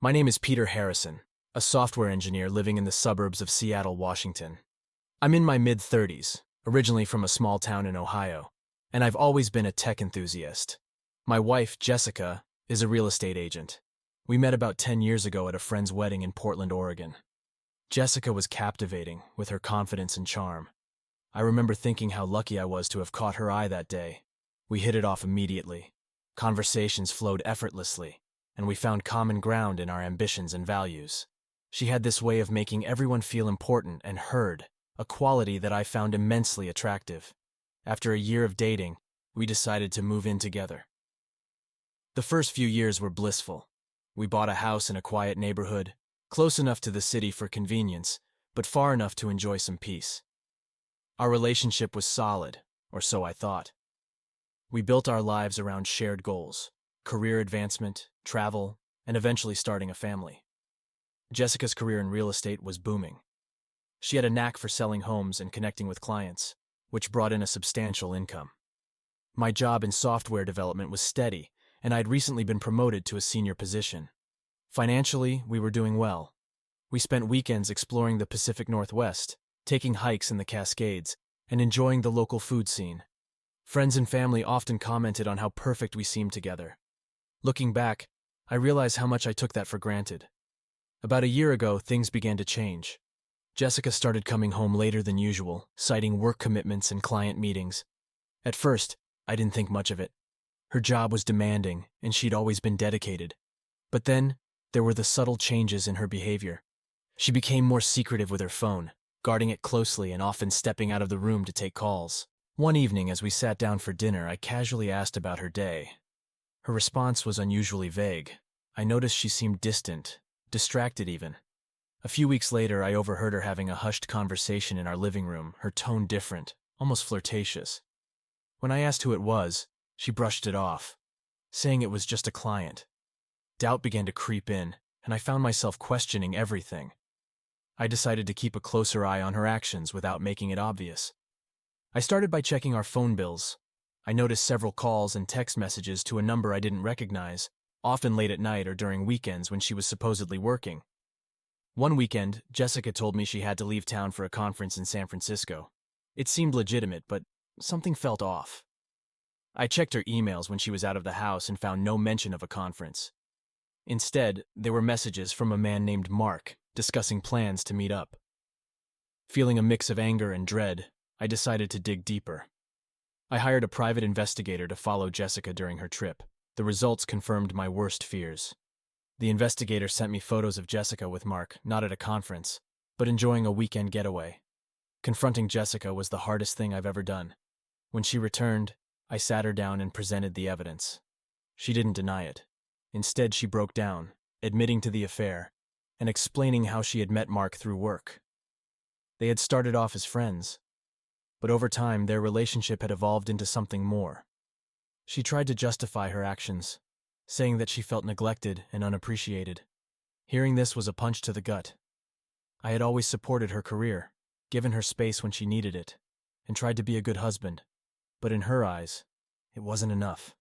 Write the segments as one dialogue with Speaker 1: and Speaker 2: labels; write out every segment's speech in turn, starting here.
Speaker 1: My name is Peter Harrison, a software engineer living in the suburbs of Seattle, Washington. I'm in my mid-30s, originally from a small town in Ohio, and I've always been a tech enthusiast. My wife, Jessica, is a real estate agent. We met about 10 years ago at a friend's wedding in Portland, Oregon. Jessica was captivating with her confidence and charm. I remember thinking how lucky I was to have caught her eye that day. We hit it off immediately. Conversations flowed effortlessly, and we found common ground in our ambitions and values. She had this way of making everyone feel important and heard, a quality that I found immensely attractive. After a year of dating, we decided to move in together. The first few years were blissful. We bought a house in a quiet neighborhood, close enough to the city for convenience, but far enough to enjoy some peace. Our relationship was solid, or so I thought. We built our lives around shared goals: career advancement, travel, and eventually starting a family. Jessica's career in real estate was booming. She had a knack for selling homes and connecting with clients, which brought in a substantial income. My job in software development was steady, and I'd recently been promoted to a senior position. Financially, we were doing well. We spent weekends exploring the Pacific Northwest, taking hikes in the Cascades, and enjoying the local food scene. Friends and family often commented on how perfect we seemed together. Looking back, I realize how much I took that for granted. About a year ago, things began to change. Jessica started coming home later than usual, citing work commitments and client meetings. At first, I didn't think much of it. Her job was demanding, and she'd always been dedicated. But then, there were the subtle changes in her behavior. She became more secretive with her phone, guarding it closely and often stepping out of the room to take calls. One evening, as we sat down for dinner, I casually asked about her day. Her response was unusually vague. I noticed she seemed distant, distracted even. A few weeks later, I overheard her having a hushed conversation in our living room, her tone different, almost flirtatious. When I asked who it was, she brushed it off, saying it was just a client. Doubt began to creep in, and I found myself questioning everything. I decided to keep a closer eye on her actions without making it obvious. I started by checking our phone bills. I noticed several calls and text messages to a number I didn't recognize, often late at night or during weekends when she was supposedly working. One weekend, Jessica told me she had to leave town for a conference in San Francisco. It seemed legitimate, but something felt off. I checked her emails when she was out of the house and found no mention of a conference. Instead, there were messages from a man named Mark discussing plans to meet up. Feeling a mix of anger and dread, I decided to dig deeper. I hired a private investigator to follow Jessica during her trip. The results confirmed my worst fears. The investigator sent me photos of Jessica with Mark, not at a conference, but enjoying a weekend getaway. Confronting Jessica was the hardest thing I've ever done. When she returned, I sat her down and presented the evidence. She didn't deny it. Instead, she broke down, admitting to the affair, and explaining how she had met Mark through work. They had started off as friends, but over time their relationship had evolved into something more. She tried to justify her actions, saying that she felt neglected and unappreciated. Hearing this was a punch to the gut. I had always supported her career, given her space when she needed it, and tried to be a good husband. But in her eyes, it wasn't enough.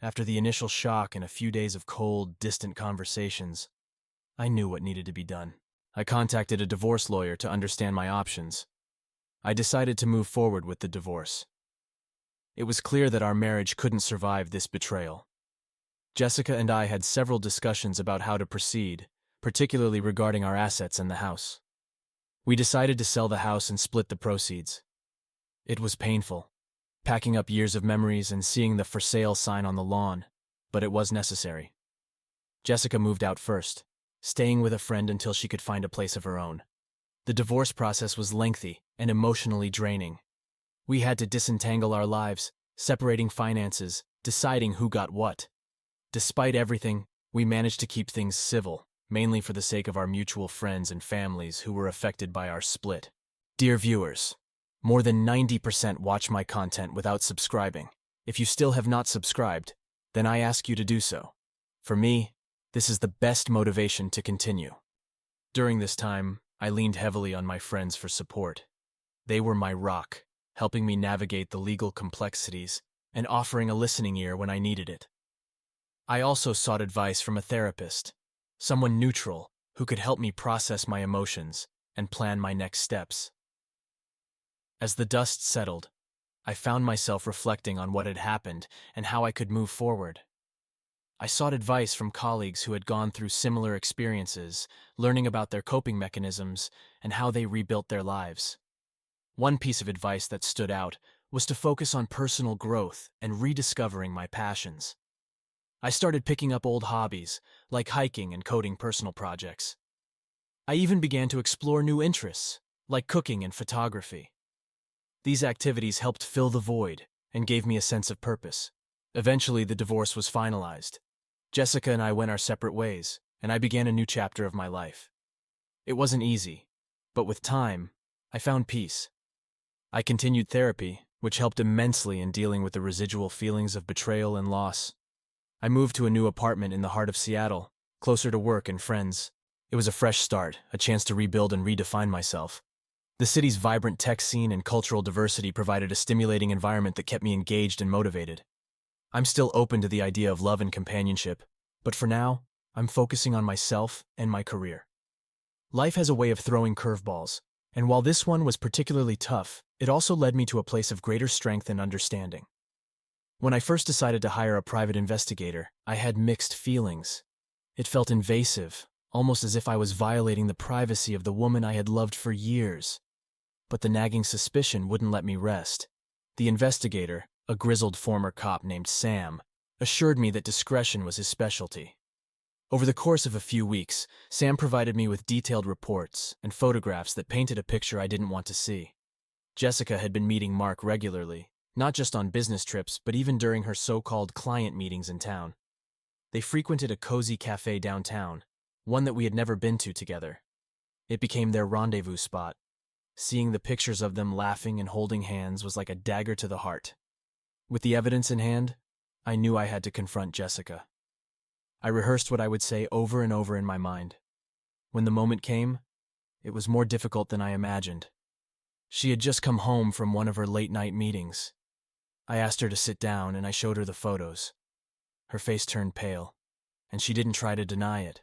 Speaker 1: After the initial shock and a few days of cold, distant conversations, I knew what needed to be done. I contacted a divorce lawyer to understand my options. I decided to move forward with the divorce. It was clear that our marriage couldn't survive this betrayal. Jessica and I had several discussions about how to proceed, particularly regarding our assets and the house. We decided to sell the house and split the proceeds. It was painful, packing up years of memories and seeing the for sale sign on the lawn, but it was necessary. Jessica moved out first, staying with a friend until she could find a place of her own. The divorce process was lengthy and emotionally draining. We had to disentangle our lives, separating finances, deciding who got what. Despite everything, we managed to keep things civil, mainly for the sake of our mutual friends and families who were affected by our split. Dear viewers, more than 90% watch my content without subscribing. If you still have not subscribed, then I ask you to do so. For me, this is the best motivation to continue. During this time, I leaned heavily on my friends for support. They were my rock, helping me navigate the legal complexities and offering a listening ear when I needed it. I also sought advice from a therapist, someone neutral who could help me process my emotions and plan my next steps. As the dust settled, I found myself reflecting on what had happened and how I could move forward. I sought advice from colleagues who had gone through similar experiences, learning about their coping mechanisms and how they rebuilt their lives. One piece of advice that stood out was to focus on personal growth and rediscovering my passions. I started picking up old hobbies, like hiking and coding personal projects. I even began to explore new interests, like cooking and photography. These activities helped fill the void and gave me a sense of purpose. Eventually, the divorce was finalized. Jessica and I went our separate ways, and I began a new chapter of my life. It wasn't easy, but with time, I found peace. I continued therapy, which helped immensely in dealing with the residual feelings of betrayal and loss. I moved to a new apartment in the heart of Seattle, closer to work and friends. It was a fresh start, a chance to rebuild and redefine myself. The city's vibrant tech scene and cultural diversity provided a stimulating environment that kept me engaged and motivated. I'm still open to the idea of love and companionship, but for now, I'm focusing on myself and my career. Life has a way of throwing curveballs, and while this one was particularly tough, it also led me to a place of greater strength and understanding. When I first decided to hire a private investigator, I had mixed feelings. It felt invasive, almost as if I was violating the privacy of the woman I had loved for years. But the nagging suspicion wouldn't let me rest. The investigator, a grizzled former cop named Sam, assured me that discretion was his specialty. Over the course of a few weeks, Sam provided me with detailed reports and photographs that painted a picture I didn't want to see. Jessica had been meeting Mark regularly, not just on business trips, but even during her so-called client meetings in town. They frequented a cozy cafe downtown, one that we had never been to together. It became their rendezvous spot. Seeing the pictures of them laughing and holding hands was like a dagger to the heart. With the evidence in hand, I knew I had to confront Jessica. I rehearsed what I would say over and over in my mind. When the moment came, it was more difficult than I imagined. She had just come home from one of her late-night meetings. I asked her to sit down and I showed her the photos. Her face turned pale, and she didn't try to deny it.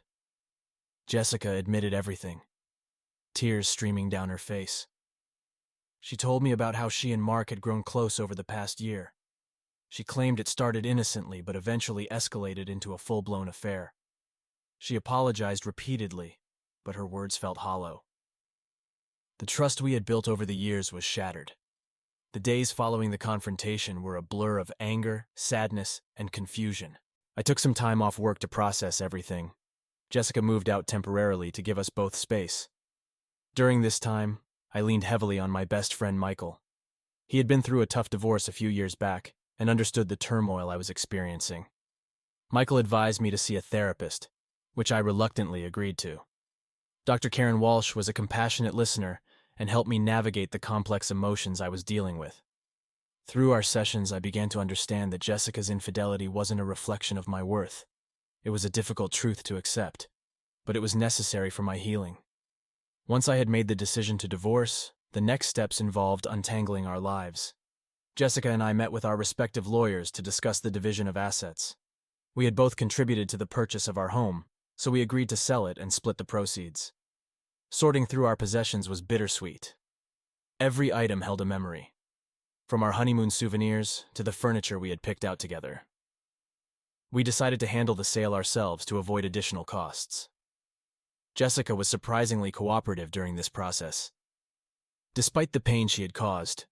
Speaker 1: Jessica admitted everything, tears streaming down her face. She told me about how she and Mark had grown close over the past year. She claimed it started innocently but eventually escalated into a full-blown affair. She apologized repeatedly, but her words felt hollow. The trust we had built over the years was shattered. The days following the confrontation were a blur of anger, sadness, and confusion. I took some time off work to process everything. Jessica moved out temporarily to give us both space. During this time, I leaned heavily on my best friend Michael. He had been through a tough divorce a few years back and understood the turmoil I was experiencing. Michael advised me to see a therapist, which I reluctantly agreed to. Dr. Karen Walsh was a compassionate listener and helped me navigate the complex emotions I was dealing with. Through our sessions, I began to understand that Jessica's infidelity wasn't a reflection of my worth. It was a difficult truth to accept, but it was necessary for my healing. Once I had made the decision to divorce, the next steps involved untangling our lives. Jessica and I met with our respective lawyers to discuss the division of assets. We had both contributed to the purchase of our home, so we agreed to sell it and split the proceeds. Sorting through our possessions was bittersweet. Every item held a memory, from our honeymoon souvenirs to the furniture we had picked out together. We decided to handle the sale ourselves to avoid additional costs. Jessica was surprisingly cooperative during this process. Despite the pain she had caused,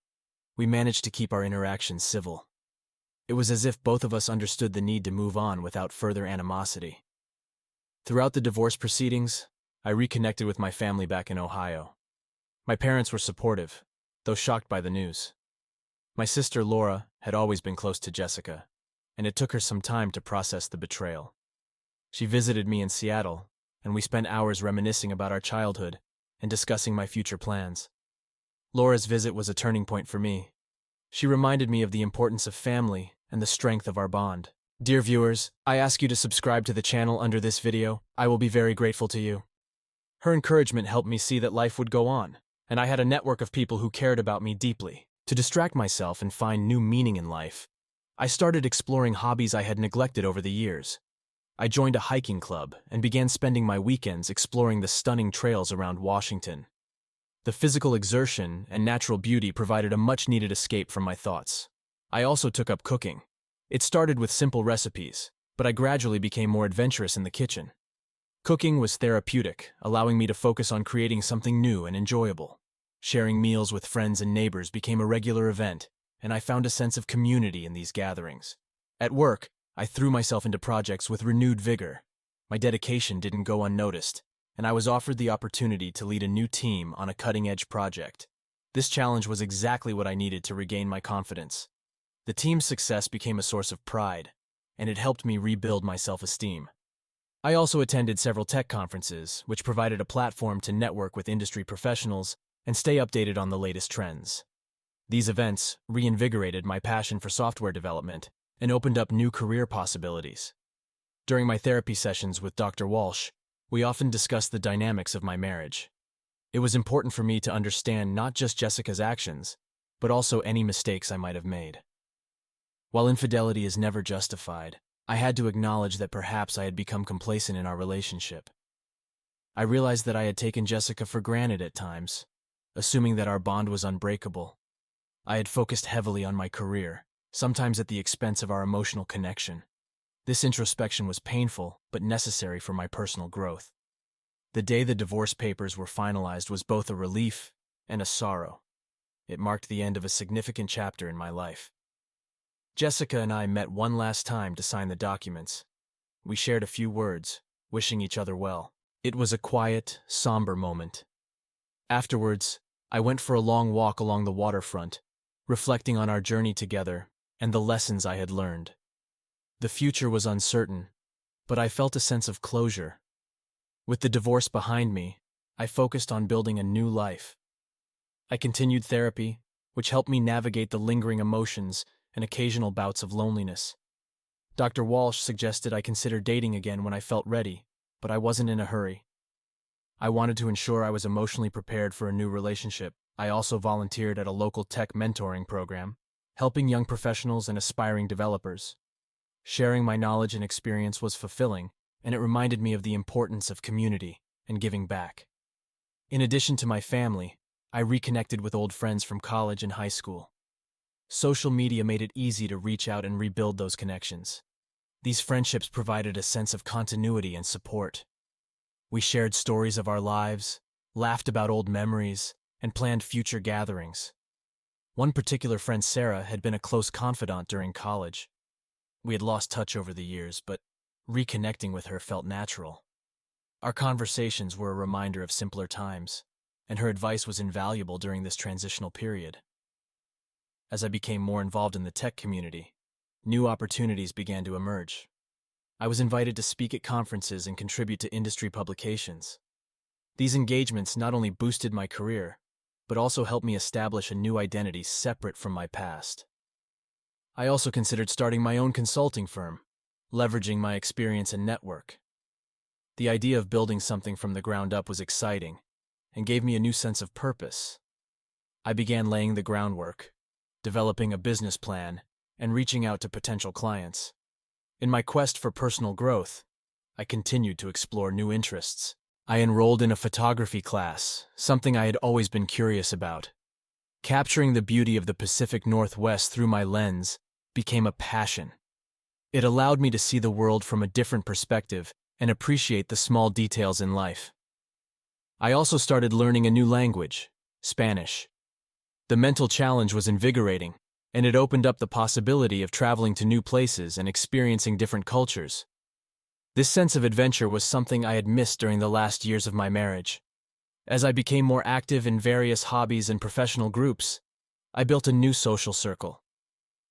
Speaker 1: we managed to keep our interactions civil. It was as if both of us understood the need to move on without further animosity. Throughout the divorce proceedings, I reconnected with my family back in Ohio. My parents were supportive, though shocked by the news. My sister Laura had always been close to Jessica, and it took her some time to process the betrayal. She visited me in Seattle, and we spent hours reminiscing about our childhood and discussing my future plans. Laura's visit was a turning point for me. She reminded me of the importance of family and the strength of our bond. Dear viewers, I ask you to subscribe to the channel under this video. I will be very grateful to you. Her encouragement helped me see that life would go on, and I had a network of people who cared about me deeply. To distract myself and find new meaning in life, I started exploring hobbies I had neglected over the years. I joined a hiking club and began spending my weekends exploring the stunning trails around Washington. The physical exertion and natural beauty provided a much-needed escape from my thoughts. I also took up cooking. It started with simple recipes, but I gradually became more adventurous in the kitchen. Cooking was therapeutic, allowing me to focus on creating something new and enjoyable. Sharing meals with friends and neighbors became a regular event, and I found a sense of community in these gatherings. At work, I threw myself into projects with renewed vigor. My dedication didn't go unnoticed, and I was offered the opportunity to lead a new team on a cutting-edge project. This challenge was exactly what I needed to regain my confidence. The team's success became a source of pride, and it helped me rebuild my self-esteem. I also attended several tech conferences, which provided a platform to network with industry professionals and stay updated on the latest trends. These events reinvigorated my passion for software development and opened up new career possibilities. During my therapy sessions with Dr. Walsh, we often discussed the dynamics of my marriage. It was important for me to understand not just Jessica's actions, but also any mistakes I might have made. While infidelity is never justified, I had to acknowledge that perhaps I had become complacent in our relationship. I realized that I had taken Jessica for granted at times, assuming that our bond was unbreakable. I had focused heavily on my career, sometimes at the expense of our emotional connection. This introspection was painful, but necessary for my personal growth. The day the divorce papers were finalized was both a relief and a sorrow. It marked the end of a significant chapter in my life. Jessica and I met one last time to sign the documents. We shared a few words, wishing each other well. It was a quiet, somber moment. Afterwards, I went for a long walk along the waterfront, reflecting on our journey together and the lessons I had learned. The future was uncertain, but I felt a sense of closure. With the divorce behind me, I focused on building a new life. I continued therapy, which helped me navigate the lingering emotions and occasional bouts of loneliness. Dr. Walsh suggested I consider dating again when I felt ready, but I wasn't in a hurry. I wanted to ensure I was emotionally prepared for a new relationship. I also volunteered at a local tech mentoring program, helping young professionals and aspiring developers. Sharing my knowledge and experience was fulfilling, and it reminded me of the importance of community and giving back. In addition to my family, I reconnected with old friends from college and high school. Social media made it easy to reach out and rebuild those connections. These friendships provided a sense of continuity and support. We shared stories of our lives, laughed about old memories, and planned future gatherings. One particular friend, Sarah, had been a close confidant during college. We had lost touch over the years, but reconnecting with her felt natural. Our conversations were a reminder of simpler times, and her advice was invaluable during this transitional period. As I became more involved in the tech community, new opportunities began to emerge. I was invited to speak at conferences and contribute to industry publications. These engagements not only boosted my career, but also helped me establish a new identity separate from my past. I also considered starting my own consulting firm, leveraging my experience and network. The idea of building something from the ground up was exciting and gave me a new sense of purpose. I began laying the groundwork, developing a business plan, and reaching out to potential clients. In my quest for personal growth, I continued to explore new interests. I enrolled in a photography class, something I had always been curious about. Capturing the beauty of the Pacific Northwest through my lens became a passion. It allowed me to see the world from a different perspective and appreciate the small details in life. I also started learning a new language, Spanish. The mental challenge was invigorating, and it opened up the possibility of traveling to new places and experiencing different cultures. This sense of adventure was something I had missed during the last years of my marriage. As I became more active in various hobbies and professional groups, I built a new social circle.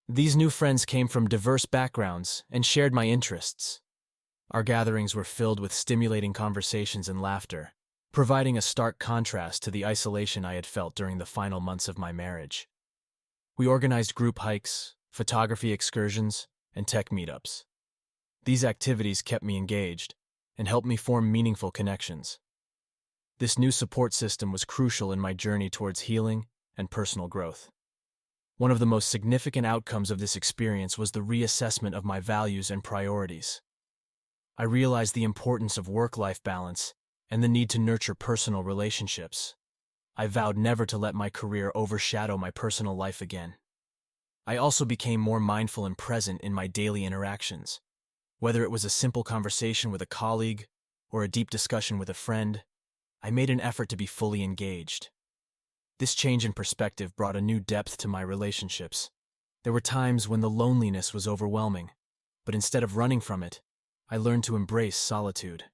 Speaker 1: These new friends came from diverse backgrounds and shared my interests. Our gatherings were filled with stimulating conversations and laughter, providing a stark contrast to the isolation I had felt during the final months of my marriage. We organized group hikes, photography excursions, and tech meetups. These activities kept me engaged and helped me form meaningful connections. This new support system was crucial in my journey towards healing and personal growth. One of the most significant outcomes of this experience was the reassessment of my values and priorities. I realized the importance of work-life balance and the need to nurture personal relationships. I vowed never to let my career overshadow my personal life again. I also became more mindful and present in my daily interactions. Whether it was a simple conversation with a colleague or a deep discussion with a friend, I made an effort to be fully engaged. This change in perspective brought a new depth to my relationships. There were times when the loneliness was overwhelming, but instead of running from it, I learned to embrace solitude.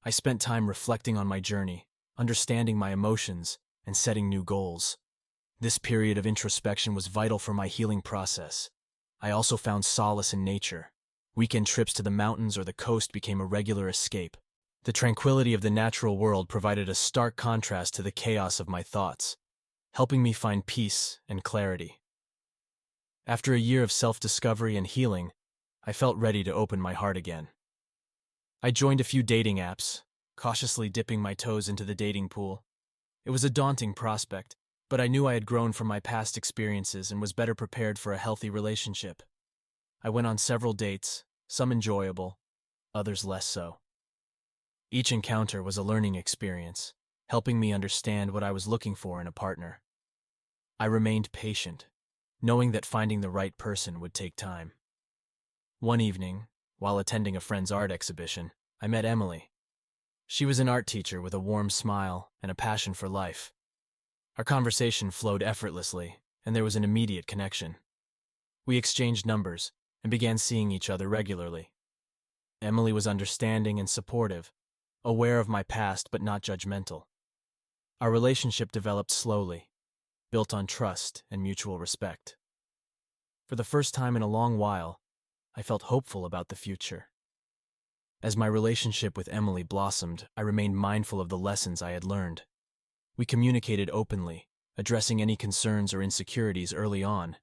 Speaker 1: I spent time reflecting on my journey, understanding my emotions, and setting new goals. This period of introspection was vital for my healing process. I also found solace in nature. Weekend trips to the mountains or the coast became a regular escape. The tranquility of the natural world provided a stark contrast to the chaos of my thoughts, helping me find peace and clarity. After a year of self-discovery and healing, I felt ready to open my heart again. I joined a few dating apps, cautiously dipping my toes into the dating pool. It was a daunting prospect, but I knew I had grown from my past experiences and was better prepared for a healthy relationship. I went on several dates, some enjoyable, others less so. Each encounter was a learning experience, helping me understand what I was looking for in a partner. I remained patient, knowing that finding the right person would take time. One evening, while attending a friend's art exhibition, I met Emily. She was an art teacher with a warm smile and a passion for life. Our conversation flowed effortlessly, and there was an immediate connection. We exchanged numbers and began seeing each other regularly. Emily was understanding and supportive, aware of my past but not judgmental. Our relationship developed slowly, built on trust and mutual respect. For the first time in a long while, I felt hopeful about the future. As my relationship with Emily blossomed, I remained mindful of the lessons I had learned. We communicated openly, addressing any concerns or insecurities early on.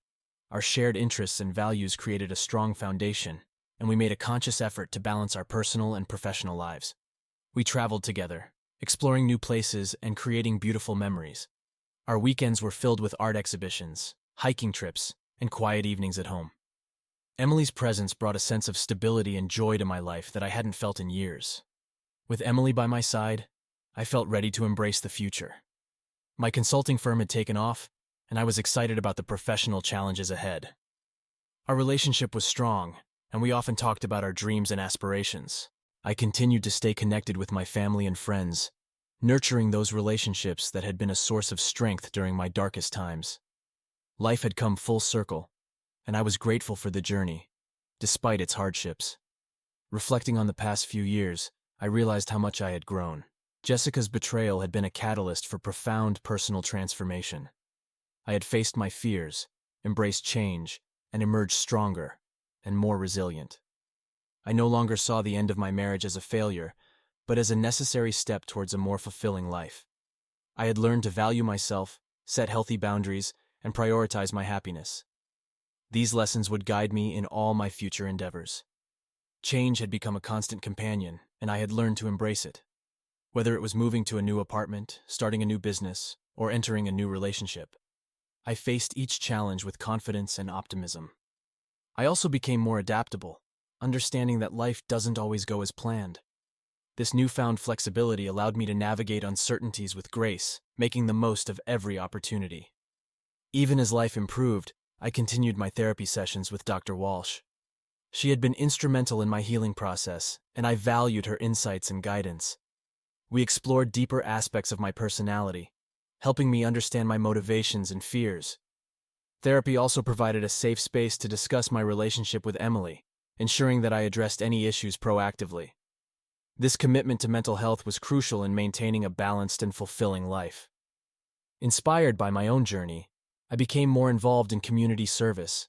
Speaker 1: Our shared interests and values created a strong foundation, and we made a conscious effort to balance our personal and professional lives. We traveled together, exploring new places and creating beautiful memories. Our weekends were filled with art exhibitions, hiking trips, and quiet evenings at home. Emily's presence brought a sense of stability and joy to my life that I hadn't felt in years. With Emily by my side, I felt ready to embrace the future. My consulting firm had taken off, and I was excited about the professional challenges ahead. Our relationship was strong, and we often talked about our dreams and aspirations. I continued to stay connected with my family and friends, nurturing those relationships that had been a source of strength during my darkest times. Life had come full circle, and I was grateful for the journey, despite its hardships. Reflecting on the past few years, I realized how much I had grown. Jessica's betrayal had been a catalyst for profound personal transformation. I had faced my fears, embraced change, and emerged stronger and more resilient. I no longer saw the end of my marriage as a failure, but as a necessary step towards a more fulfilling life. I had learned to value myself, set healthy boundaries, and prioritize my happiness. These lessons would guide me in all my future endeavors. Change had become a constant companion, and I had learned to embrace it. Whether it was moving to a new apartment, starting a new business, or entering a new relationship, I faced each challenge with confidence and optimism. I also became more adaptable, understanding that life doesn't always go as planned. This newfound flexibility allowed me to navigate uncertainties with grace, making the most of every opportunity. Even as life improved, I continued my therapy sessions with Dr. Walsh. She had been instrumental in my healing process, and I valued her insights and guidance. We explored deeper aspects of my personality, helping me understand my motivations and fears. Therapy also provided a safe space to discuss my relationship with Emily, ensuring that I addressed any issues proactively. This commitment to mental health was crucial in maintaining a balanced and fulfilling life. Inspired by my own journey, I became more involved in community service.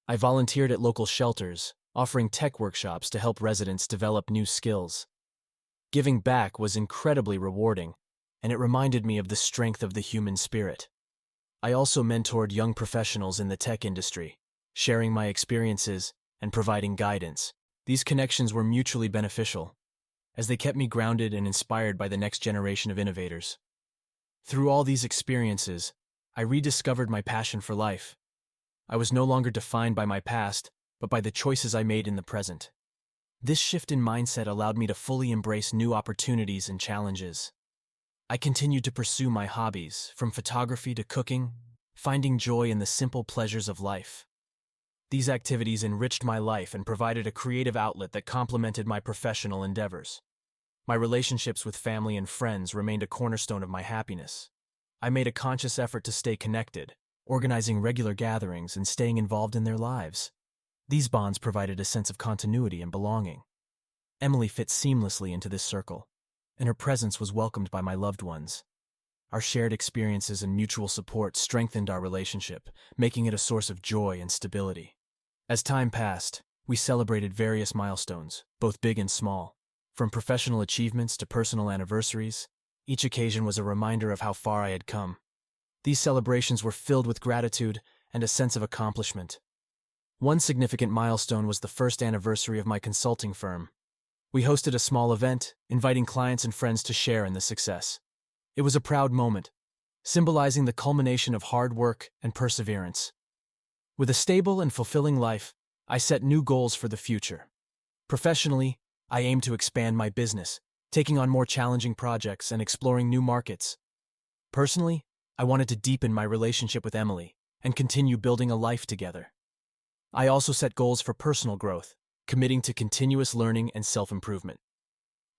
Speaker 1: I volunteered at local shelters, offering tech workshops to help residents develop new skills. Giving back was incredibly rewarding, and it reminded me of the strength of the human spirit. I also mentored young professionals in the tech industry, sharing my experiences and providing guidance. These connections were mutually beneficial, as they kept me grounded and inspired by the next generation of innovators. Through all these experiences, I rediscovered my passion for life. I was no longer defined by my past, but by the choices I made in the present. This shift in mindset allowed me to fully embrace new opportunities and challenges. I continued to pursue my hobbies, from photography to cooking, finding joy in the simple pleasures of life. These activities enriched my life and provided a creative outlet that complemented my professional endeavors. My relationships with family and friends remained a cornerstone of my happiness. I made a conscious effort to stay connected, organizing regular gatherings and staying involved in their lives. These bonds provided a sense of continuity and belonging. Emily fit seamlessly into this circle, and her presence was welcomed by my loved ones. Our shared experiences and mutual support strengthened our relationship, making it a source of joy and stability. As time passed, we celebrated various milestones, both big and small. From professional achievements to personal anniversaries, each occasion was a reminder of how far I had come. These celebrations were filled with gratitude and a sense of accomplishment. One significant milestone was the first anniversary of my consulting firm. We hosted a small event, inviting clients and friends to share in the success. It was a proud moment, symbolizing the culmination of hard work and perseverance. With a stable and fulfilling life, I set new goals for the future. Professionally, I aimed to expand my business, taking on more challenging projects and exploring new markets. Personally, I wanted to deepen my relationship with Emily and continue building a life together. I also set goals for personal growth, committing to continuous learning and self-improvement.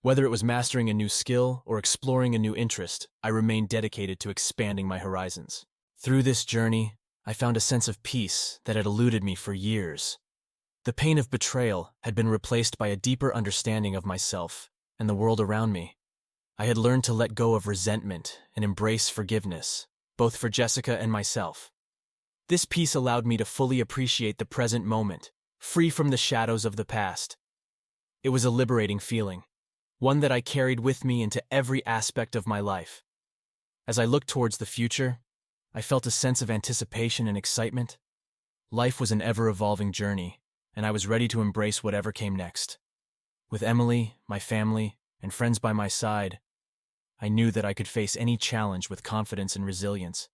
Speaker 1: Whether it was mastering a new skill or exploring a new interest, I remained dedicated to expanding my horizons. Through this journey, I found a sense of peace that had eluded me for years. The pain of betrayal had been replaced by a deeper understanding of myself and the world around me. I had learned to let go of resentment and embrace forgiveness, both for Jessica and myself. This peace allowed me to fully appreciate the present moment, free from the shadows of the past. It was a liberating feeling, one that I carried with me into every aspect of my life. As I looked towards the future, I felt a sense of anticipation and excitement. Life was an ever-evolving journey, and I was ready to embrace whatever came next. With Emily, my family, and friends by my side, I knew that I could face any challenge with confidence and resilience.